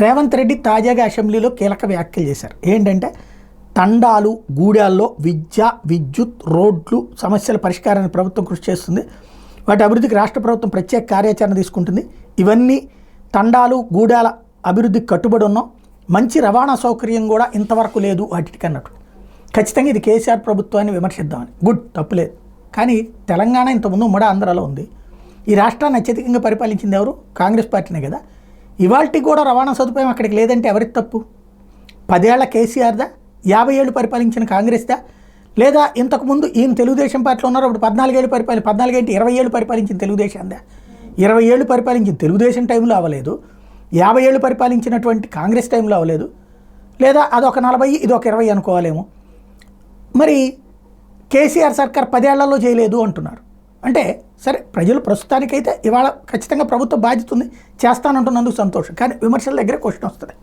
రేవంత్ రెడ్డి తాజాగా అసెంబ్లీలో కీలక వ్యాఖ్యలు చేశారు. ఏంటంటే తండాలు గూడాల్లో విద్య, విద్యుత్, రోడ్లు సమస్యల పరిష్కారానికి ప్రభుత్వం కృషి చేస్తుంది. వాటి అభివృద్ధికి రాష్ట్ర ప్రభుత్వం ప్రత్యేక కార్యాచరణ తీసుకుంటుంది. ఇవన్నీ తండాలు గూడాల అభివృద్ధికి కట్టుబడి ఉన్నాం. మంచి రవాణా సౌకర్యం కూడా ఇంతవరకు లేదు వాటికి అన్నట్టు. ఖచ్చితంగా ఇది కేసీఆర్ ప్రభుత్వాన్ని విమర్శిద్దామని. గుడ్, తప్పులేదు. కానీ తెలంగాణ ఇంతకుముందు ఉమ్మడి ఆంధ్రాలో ఉంది. ఈ రాష్ట్రాన్ని అత్యధికంగా పరిపాలించింది ఎవరు? కాంగ్రెస్ పార్టీనే కదా. ఇవాళకి కూడా రవాణా సదుపాయం అక్కడికి లేదంటే ఎవరికి తప్పు? 10 ఏళ్ల కేసీఆర్దా, 50 ఏళ్ళు పరిపాలించిన కాంగ్రెస్దా, లేదా ఇంతకుముందు ఈయన తెలుగుదేశం పార్టీలో ఉన్నారు అప్పుడు 14 ఏళ్ళు 14 ఏంటి 20 ఏళ్ళు పరిపాలించిన తెలుగుదేశందా? 20 ఏళ్ళు పరిపాలించిన తెలుగుదేశం టైంలో అవ్వలేదు, 50 ఏళ్ళు పరిపాలించినటువంటి కాంగ్రెస్ టైంలో అవ్వలేదు, లేదా అదొక 40 ఇదొక 20 అనుకోవాలేమో. మరి కేసీఆర్ సర్కార్ 10 ఏళ్లలో చేయలేదు అంటున్నారు. అంటే సరే, ప్రజలు ప్రస్తుతానికైతే ఇవాళ ఖచ్చితంగా ప్రభుత్వం బాధ్యత ఉంది, చేస్తానంటున్నందుకు సంతోషం. కానీ విమర్శల దగ్గర క్వశ్చన్ వస్తుంది.